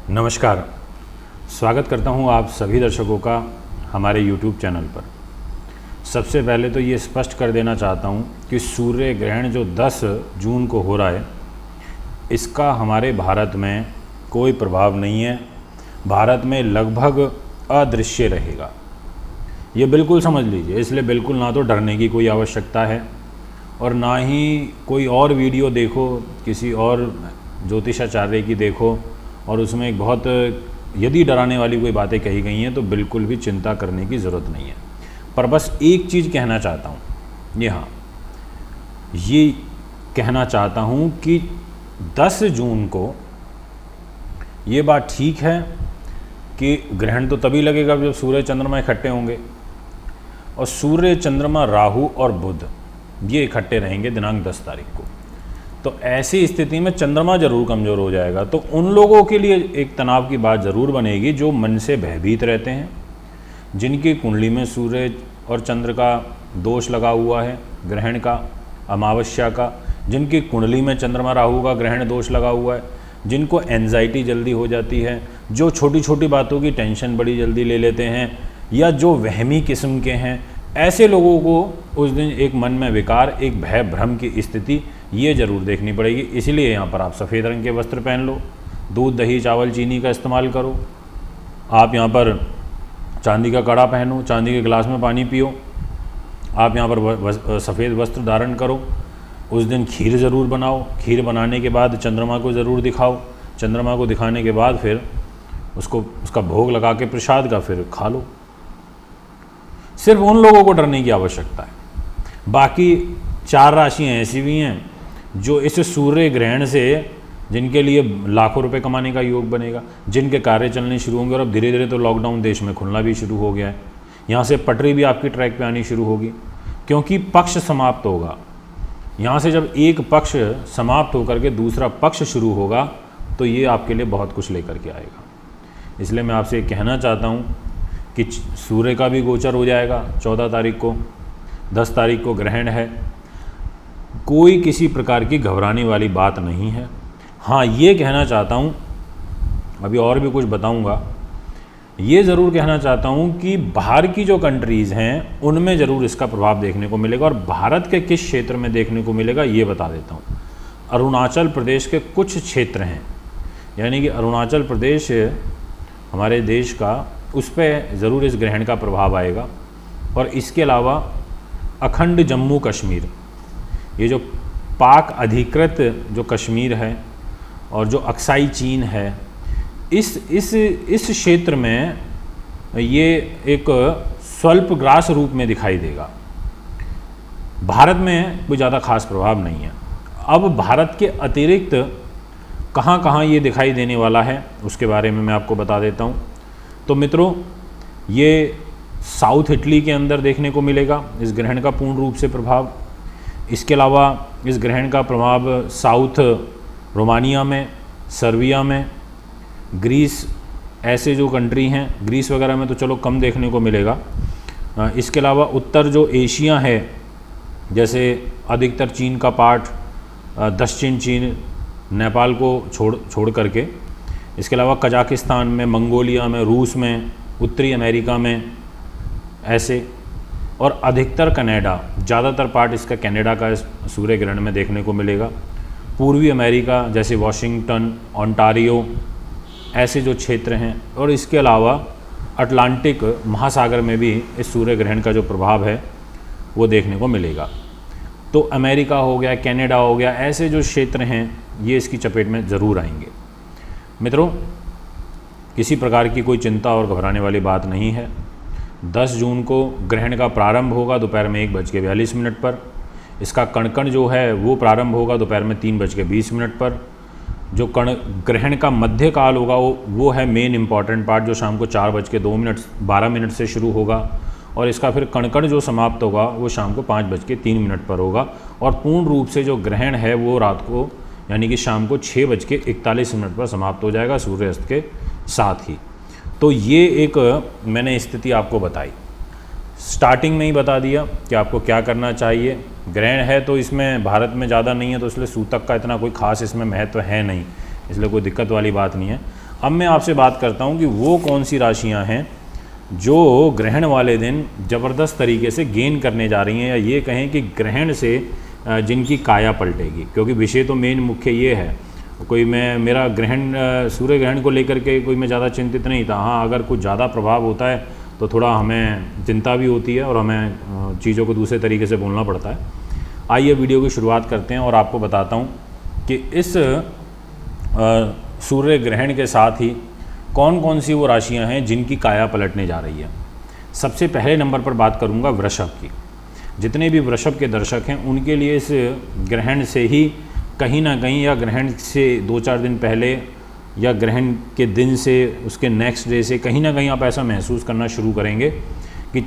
नमस्कार, स्वागत करता हूं आप सभी दर्शकों का हमारे YouTube चैनल पर। सबसे पहले तो ये स्पष्ट कर देना चाहता हूं कि सूर्य ग्रहण जो 10 जून को हो रहा है, इसका हमारे भारत में कोई प्रभाव नहीं है। भारत में लगभग अदृश्य रहेगा, ये बिल्कुल समझ लीजिए। इसलिए बिल्कुल ना तो डरने की कोई आवश्यकता है और ना ही कोई और वीडियो देखो, किसी और ज्योतिषाचार्य की देखो और उसमें एक बहुत यदि डराने वाली कोई बातें कही गई हैं तो बिल्कुल भी चिंता करने की ज़रूरत नहीं है। पर बस एक चीज़ कहना चाहता हूँ, ये कहना चाहता हूँ कि 10 जून को ये बात ठीक है कि ग्रहण तो तभी लगेगा जब सूर्य चंद्रमा इकट्ठे होंगे, और सूर्य चंद्रमा राहु और बुध ये इकट्ठे रहेंगे दिनांक 10 तारीख को। तो ऐसी स्थिति में चंद्रमा जरूर कमज़ोर हो जाएगा। तो उन लोगों के लिए एक तनाव की बात ज़रूर बनेगी जो मन से भयभीत रहते हैं, जिनकी कुंडली में सूर्य और चंद्र का दोष लगा हुआ है, ग्रहण का, अमावस्या का, जिनकी कुंडली में चंद्रमा राहु का ग्रहण दोष लगा हुआ है, जिनको एंजाइटी जल्दी हो जाती है, जो छोटी छोटी बातों की टेंशन बड़ी जल्दी ले लेते हैं, या जो वहमी किस्म के हैं, ऐसे लोगों को उस दिन एक मन में विकार, एक भय भ्रम की स्थिति ये ज़रूर देखनी पड़ेगी। इसीलिए यहाँ पर आप सफ़ेद रंग के वस्त्र पहन लो, दूध दही चावल चीनी का इस्तेमाल करो, आप यहाँ पर चांदी का कड़ा पहनो, चांदी के गिलास में पानी पियो, आप यहाँ पर सफ़ेद वस्त्र धारण करो। उस दिन खीर ज़रूर बनाओ, खीर बनाने के बाद चंद्रमा को ज़रूर दिखाओ, चंद्रमा को दिखाने के बाद फिर उसका भोग लगा के प्रसाद का फिर खा लो। सिर्फ उन लोगों को डरने की आवश्यकता है। बाकी 4 राशियाँ ऐसी भी हैं जो इस सूर्य ग्रहण से जिनके लिए लाखों रुपए कमाने का योग बनेगा, जिनके कार्य चलने शुरू होंगे। और अब धीरे धीरे तो लॉकडाउन देश में खुलना भी शुरू हो गया है, यहाँ से पटरी भी आपकी ट्रैक पे आनी शुरू होगी, क्योंकि पक्ष समाप्त होगा। यहाँ से जब एक पक्ष समाप्त होकर के दूसरा पक्ष शुरू होगा तो ये आपके लिए बहुत कुछ लेकर के आएगा। इसलिए मैं आपसे कहना चाहता हूँ कि सूर्य का भी गोचर हो जाएगा 14 तारीख को, 10 तारीख को ग्रहण है। कोई किसी प्रकार की घबराने वाली बात नहीं है। हाँ, ये कहना चाहता हूँ, अभी और भी कुछ बताऊँगा, ये ज़रूर कहना चाहता हूँ कि बाहर की जो कंट्रीज़ हैं उनमें ज़रूर इसका प्रभाव देखने को मिलेगा। और भारत के किस क्षेत्र में देखने को मिलेगा ये बता देता हूँ। अरुणाचल प्रदेश के कुछ क्षेत्र हैं, यानी कि अरुणाचल प्रदेश हमारे देश का, उस पर ज़रूर इस ग्रहण का प्रभाव आएगा। और इसके अलावा अखंड जम्मू कश्मीर, ये जो पाक अधिकृत जो कश्मीर है और जो अक्साई चीन है, इस क्षेत्र में ये एक स्वल्प ग्रास रूप में दिखाई देगा। भारत में कोई ज़्यादा खास प्रभाव नहीं है। अब भारत के अतिरिक्त कहाँ कहाँ ये दिखाई देने वाला है उसके बारे में मैं आपको बता देता हूँ। तो मित्रों, ये साउथ इटली के अंदर देखने को मिलेगा इस ग्रहण का पूर्ण रूप से प्रभाव। इसके अलावा इस ग्रहण का प्रभाव साउथ रोमानिया में, सर्बिया में, ग्रीस, ऐसे जो कंट्री हैं, ग्रीस वगैरह में तो चलो कम देखने को मिलेगा। इसके अलावा उत्तर जो एशिया है, जैसे अधिकतर चीन का पार्ट, दक्षिण चीन, नेपाल को छोड़ करके, इसके अलावा कजाकिस्तान में, मंगोलिया में, रूस में, उत्तरी अमेरिका में ऐसे, और अधिकतर कनाडा, ज़्यादातर पार्ट इसका कनाडा का इस सूर्य ग्रहण में देखने को मिलेगा। पूर्वी अमेरिका जैसे वॉशिंगटन, ओंटारियो, ऐसे जो क्षेत्र हैं, और इसके अलावा अटलांटिक महासागर में भी इस सूर्य ग्रहण का जो प्रभाव है वो देखने को मिलेगा। तो अमेरिका हो गया, कनाडा हो गया, ऐसे जो क्षेत्र हैं ये इसकी चपेट में ज़रूर आएंगे। मित्रों, किसी प्रकार की कोई चिंता और घबराने वाली बात नहीं है। 10 जून को ग्रहण का प्रारंभ होगा दोपहर में 1:42 पर। इसका कणकण जो है वो प्रारंभ होगा दोपहर में 3:20 पर। जो ग्रहण का मध्य काल होगा वो है मेन इंपॉर्टेंट पार्ट, जो शाम को 4:12 से शुरू होगा। और इसका फिर कणकण जो समाप्त होगा वो शाम को 5:03 पर होगा। और पूर्ण रूप से जो ग्रहण है वो रात को, यानी कि शाम को 6:41 पर समाप्त हो जाएगा सूर्यास्त के साथ ही। तो ये एक मैंने स्थिति आपको बताई, स्टार्टिंग में ही बता दिया कि आपको क्या करना चाहिए। ग्रहण है तो इसमें भारत में ज़्यादा नहीं है, तो इसलिए सूतक का इतना कोई खास इसमें महत्व है नहीं, इसलिए कोई दिक्कत वाली बात नहीं है। अब मैं आपसे बात करता हूँ कि वो कौन सी राशियाँ हैं जो ग्रहण वाले दिन ज़बरदस्त तरीके से गेन करने जा रही हैं, या ये कहें कि ग्रहण से जिनकी काया पलटेगी। क्योंकि विषय तो मेन मुख्य ये है, कोई मेरा ग्रहण सूर्य ग्रहण को लेकर के कोई मैं ज़्यादा चिंतित नहीं था। हाँ, अगर कुछ ज़्यादा प्रभाव होता है तो थोड़ा हमें चिंता भी होती है और हमें चीज़ों को दूसरे तरीके से बोलना पड़ता है। आइए वीडियो की शुरुआत करते हैं और आपको बताता हूँ कि इस सूर्य ग्रहण के साथ ही कौन कौन सी वो राशियाँ हैं जिनकी काया पलटने जा रही है। सबसे पहले नंबर पर बात करूँगा वृषभ की। जितने भी वृषभ के दर्शक हैं उनके लिए इस ग्रहण से ही कहीं ना कहीं, या ग्रहण से 2-4 दिन पहले या ग्रहण के दिन से उसके नेक्स्ट डे से कहीं ना कहीं आप ऐसा महसूस करना शुरू करेंगे कि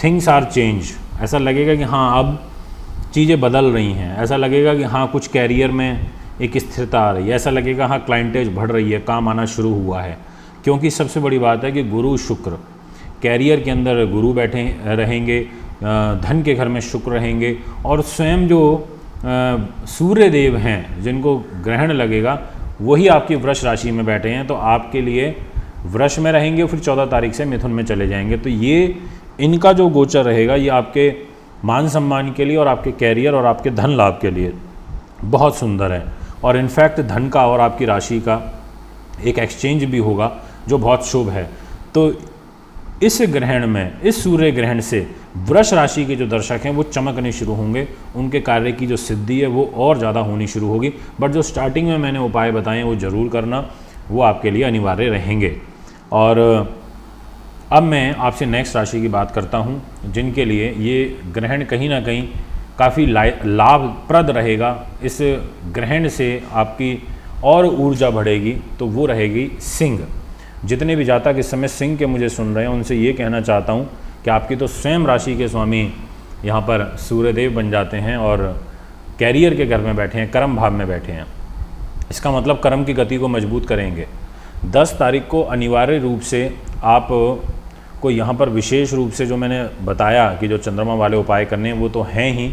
थिंग्स आर चेंज। ऐसा लगेगा कि हाँ, अब चीज़ें बदल रही हैं। ऐसा लगेगा कि हाँ, कुछ कैरियर में एक स्थिरता आ रही है। ऐसा लगेगा हाँ, क्लाइंटेज बढ़ रही है, काम आना शुरू हुआ है। क्योंकि सबसे बड़ी बात है कि गुरु शुक्र, कैरियर के अंदर गुरु बैठे रहेंगे, धन के घर में शुक्र रहेंगे, और स्वयं जो सूर्य देव हैं जिनको ग्रहण लगेगा वही आपकी वृष राशि में बैठे हैं। तो आपके लिए वृष में रहेंगे, फिर 14 तारीख से मिथुन में चले जाएंगे। तो ये इनका जो गोचर रहेगा ये आपके मान सम्मान के लिए और आपके कैरियर और आपके धन लाभ के लिए बहुत सुंदर है। और इनफैक्ट धन का और आपकी राशि का एक एक्सचेंज भी होगा जो बहुत शुभ है। तो इस ग्रहण में, इस सूर्य ग्रहण से वृष राशि के जो दर्शक हैं वो चमकने शुरू होंगे, उनके कार्य की जो सिद्धि है वो और ज़्यादा होनी शुरू होगी। बट जो स्टार्टिंग में मैंने उपाय बताए वो ज़रूर करना, वो आपके लिए अनिवार्य रहेंगे। और अब मैं आपसे नेक्स्ट राशि की बात करता हूँ जिनके लिए ये ग्रहण कहीं ना कहीं काफ़ी लाभप्रद रहेगा। इस ग्रहण से आपकी और ऊर्जा बढ़ेगी, तो वो रहेगी सिंह। जितने भी जातक इस समय सिंह के मुझे सुन रहे हैं उनसे ये कहना चाहता हूँ कि आपकी तो स्वयं राशि के स्वामी यहाँ पर सूर्यदेव बन जाते हैं और कैरियर के घर में बैठे हैं, कर्म भाव में बैठे हैं। इसका मतलब कर्म की गति को मजबूत करेंगे। 10 तारीख को अनिवार्य रूप से आप को यहाँ पर विशेष रूप से जो मैंने बताया कि जो चंद्रमा वाले उपाय करने हैं वो तो हैं ही,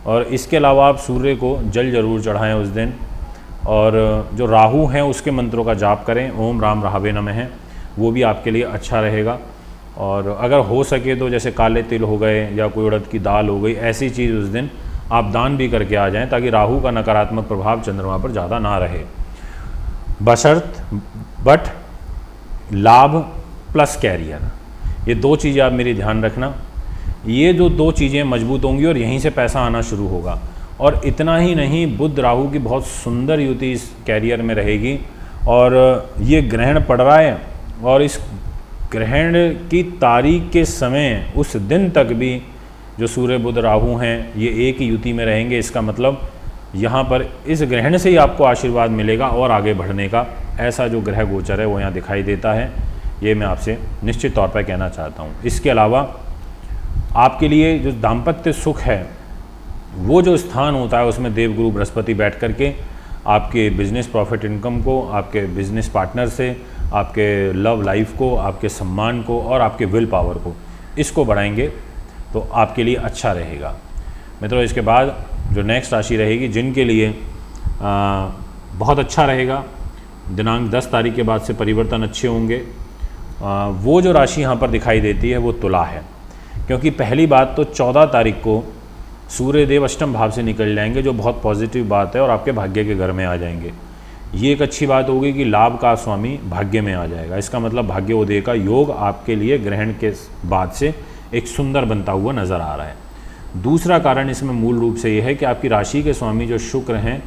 और इसके अलावा आप सूर्य को जल जरूर चढ़ाएं उस दिन। और जो राहु हैं उसके मंत्रों का जाप करें, ओम राम राहवे नमः, वो भी आपके लिए अच्छा रहेगा। और अगर हो सके तो जैसे काले तिल हो गए या कोई उड़द की दाल हो गई, ऐसी चीज़ उस दिन आप दान भी करके आ जाएं ताकि राहु का नकारात्मक प्रभाव चंद्रमा पर ज़्यादा ना रहे। बट लाभ प्लस कैरियर, ये 2 चीज़ें आप मेरी ध्यान रखना। ये जो 2 चीज़ें मजबूत होंगी और यहीं से पैसा आना शुरू होगा। और इतना ही नहीं, बुध राहु की बहुत सुंदर युति इस कैरियर में रहेगी। और ये ग्रहण पड़ रहा है और इस ग्रहण की तारीख के समय उस दिन तक भी जो सूर्य बुध राहु हैं ये एक ही युति में रहेंगे। इसका मतलब यहाँ पर इस ग्रहण से ही आपको आशीर्वाद मिलेगा और आगे बढ़ने का। ऐसा जो ग्रह गोचर है वो यहाँ दिखाई देता है, ये मैं आपसे निश्चित तौर पर कहना चाहता हूँ। इसके अलावा आपके लिए जो दाम्पत्य सुख है वो जो स्थान होता है उसमें देवगुरु बृहस्पति बैठ करके आपके बिजनेस प्रॉफिट इनकम को, आपके बिजनेस पार्टनर से, आपके लव लाइफ को, आपके सम्मान को और आपके विल पावर को, इसको बढ़ाएंगे तो आपके लिए अच्छा रहेगा। मित्रों, इसके बाद जो नेक्स्ट राशि रहेगी जिनके लिए बहुत अच्छा रहेगा, दिनांक 10 तारीख के बाद से परिवर्तन अच्छे होंगे, वो जो राशि यहाँ पर दिखाई देती है वो तुला है। क्योंकि पहली बात तो 14 तारीख को सूर्यदेव अष्टम भाव से निकल जाएंगे, जो बहुत पॉजिटिव बात है, और आपके भाग्य के घर में आ जाएंगे। ये एक अच्छी बात होगी कि लाभ का स्वामी भाग्य में आ जाएगा। इसका मतलब भाग्योदय का योग आपके लिए ग्रहण के बाद से एक सुंदर बनता हुआ नज़र आ रहा है। दूसरा कारण इसमें मूल रूप से ये है कि आपकी राशि के स्वामी जो शुक्र हैं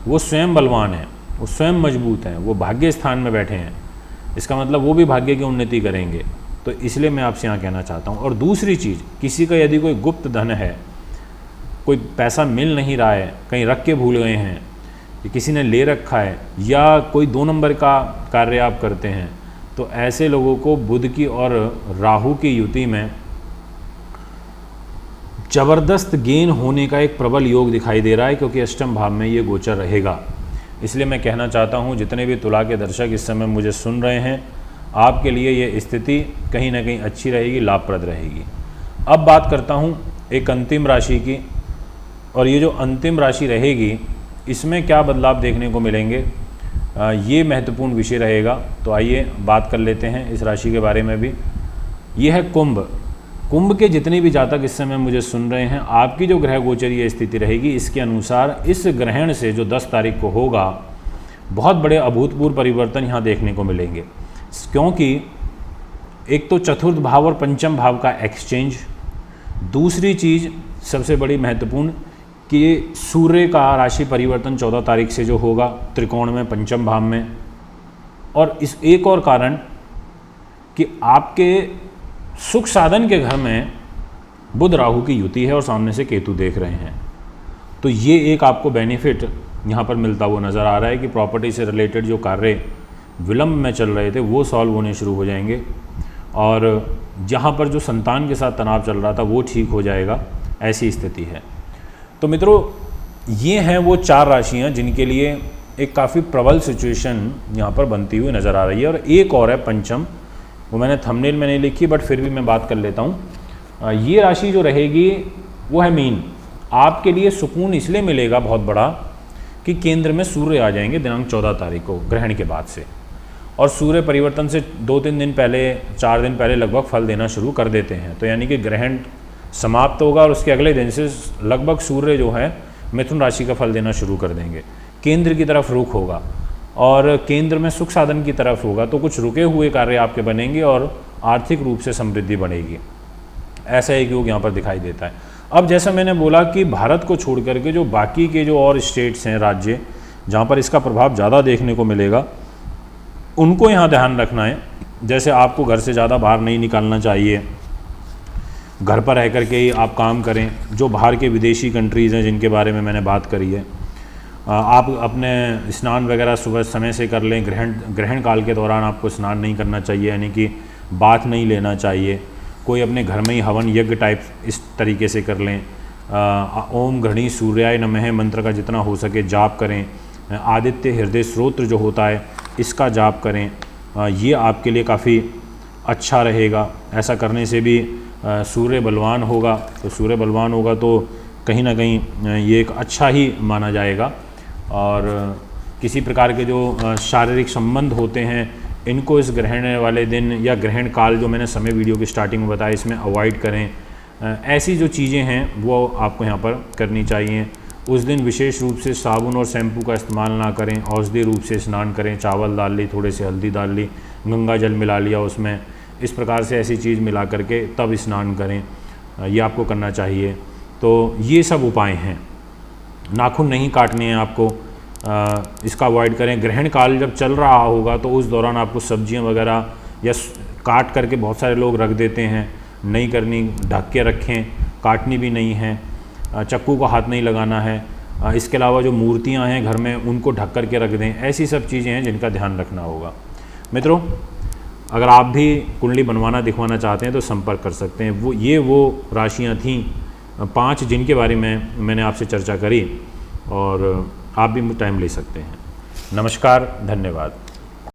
वो स्वयं बलवान हैं, वो स्वयं मजबूत हैं, वो भाग्य स्थान में बैठे हैं। इसका मतलब वो भी भाग्य की उन्नति करेंगे। तो इसलिए मैं आपसे यहाँ कहना चाहता हूँ। और दूसरी चीज़, किसी का यदि कोई गुप्त धन है, कोई पैसा मिल नहीं रहा है, कहीं रख के भूल गए हैं, किसी ने ले रखा है, या कोई 2 नंबर का कार्य आप करते हैं, तो ऐसे लोगों को बुध की और राहु की युति में ज़बरदस्त गेन होने का एक प्रबल योग दिखाई दे रहा है, क्योंकि अष्टम भाव में ये गोचर रहेगा। इसलिए मैं कहना चाहता हूँ जितने भी तुला के दर्शक इस समय मुझे सुन रहे हैं, आपके लिए ये स्थिति कहीं ना कहीं अच्छी रहेगी, लाभप्रद रहेगी। अब बात करता हूँ एक अंतिम राशि की, और ये जो अंतिम राशि रहेगी इसमें क्या बदलाव देखने को मिलेंगे। ये महत्वपूर्ण विषय रहेगा। तो आइए बात कर लेते हैं इस राशि के बारे में भी। ये है कुंभ। कुंभ के जितने भी जातक इस समय मुझे सुन रहे हैं, आपकी जो ग्रह गोचरीय स्थिति रहेगी इसके अनुसार इस ग्रहण से जो 10 तारीख को होगा, बहुत बड़े अभूतपूर्व परिवर्तन यहाँ देखने को मिलेंगे। क्योंकि एक तो चतुर्थ भाव और पंचम भाव का एक्सचेंज, दूसरी चीज़ सबसे बड़ी महत्वपूर्ण कि सूर्य का राशि परिवर्तन 14 तारीख से जो होगा त्रिकोण में पंचम भाव में, और इस एक और कारण कि आपके सुख साधन के घर में बुध राहु की युति है और सामने से केतु देख रहे हैं। तो ये एक आपको बेनिफिट यहाँ पर मिलता हुआ नज़र आ रहा है कि प्रॉपर्टी से रिलेटेड जो कार्य विलंब में चल रहे थे वो सॉल्व होने शुरू हो जाएंगे, और जहाँ पर जो संतान के साथ तनाव चल रहा था वो ठीक हो जाएगा, ऐसी स्थिति है। तो मित्रों, ये हैं वो 4 राशियाँ जिनके लिए एक काफ़ी प्रबल सिचुएशन यहाँ पर बनती हुई नज़र आ रही है। और एक और है पंचम, वो मैंने थंबनेल में नहीं लिखी बट फिर भी मैं बात कर लेता हूँ। ये राशि जो रहेगी वो है मीन। आपके लिए सुकून इसलिए मिलेगा बहुत बड़ा कि केंद्र में सूर्य आ जाएंगे दिनांक 14 तारीख को ग्रहण के बाद से, और सूर्य परिवर्तन से 2-3 दिन पहले, 4 दिन पहले लगभग फल देना शुरू कर देते हैं। तो यानी कि ग्रहण समाप्त होगा और उसके अगले दिन से लगभग सूर्य जो है मिथुन राशि का फल देना शुरू कर देंगे, केंद्र की तरफ रुख होगा और केंद्र में सुख साधन की तरफ होगा। तो कुछ रुके हुए कार्य आपके बनेंगे और आर्थिक रूप से समृद्धि बढ़ेगी, ऐसा एक योग यहाँ पर दिखाई देता है। अब जैसा मैंने बोला कि भारत को छोड़ करके जो बाकी के जो और स्टेट्स हैं, राज्य जहाँ पर इसका प्रभाव ज़्यादा देखने को मिलेगा, उनको यहाँ ध्यान रखना है। जैसे आपको घर से ज़्यादा बाहर नहीं निकालना चाहिए, घर पर रह कर के ही आप काम करें। जो बाहर के विदेशी कंट्रीज़ हैं जिनके बारे में मैंने बात करी है, आप अपने स्नान वगैरह सुबह समय से कर लें। ग्रहण काल के दौरान आपको स्नान नहीं करना चाहिए, यानी कि बाथ नहीं लेना चाहिए। कोई अपने घर में ही हवन यज्ञ टाइप इस तरीके से कर लें। ओम घृणी सूर्याय नमः मंत्र का जितना हो सके जाप करें। आदित्य हृदय स्तोत्र जो होता है इसका जाप करें, ये आपके लिए काफ़ी अच्छा रहेगा। ऐसा करने से भी सूर्य बलवान होगा, तो सूर्य बलवान होगा तो कहीं ना कहीं ये एक अच्छा ही माना जाएगा। और किसी प्रकार के जो शारीरिक संबंध होते हैं इनको इस ग्रहण वाले दिन या ग्रहण काल जो मैंने समय वीडियो की स्टार्टिंग में बताया इसमें अवॉइड करें। ऐसी जो चीज़ें हैं वो आपको यहाँ पर करनी चाहिए। उस दिन विशेष रूप से साबुन और शैम्पू का इस्तेमाल ना करें, औषधि रूप से स्नान करें। चावल डाल ली, थोड़े से हल्दी डाल ली, गंगा जल मिला लिया उसमें, इस प्रकार से ऐसी चीज़ मिला करके तब स्नान करें, ये आपको करना चाहिए। तो ये सब उपाय हैं। नाखून नहीं काटने हैं आपको, इसका अवॉइड करें। ग्रहण काल जब चल रहा होगा तो उस दौरान आपको सब्जियां वगैरह या काट करके बहुत सारे लोग रख देते हैं, नहीं करनी, ढक के रखें, काटनी भी नहीं है। चक्कू को हाथ नहीं लगाना है। इसके अलावा जो मूर्तियां हैं घर में उनको ढक कर के रख दें। ऐसी सब चीज़ें हैं जिनका ध्यान रखना होगा। मित्रों, अगर आप भी कुंडली बनवाना दिखवाना चाहते हैं तो संपर्क कर सकते हैं। वो राशियाँ थीं 5 जिनके बारे में मैंने आपसे चर्चा करी, और आप भी टाइम ले सकते हैं। नमस्कार, धन्यवाद।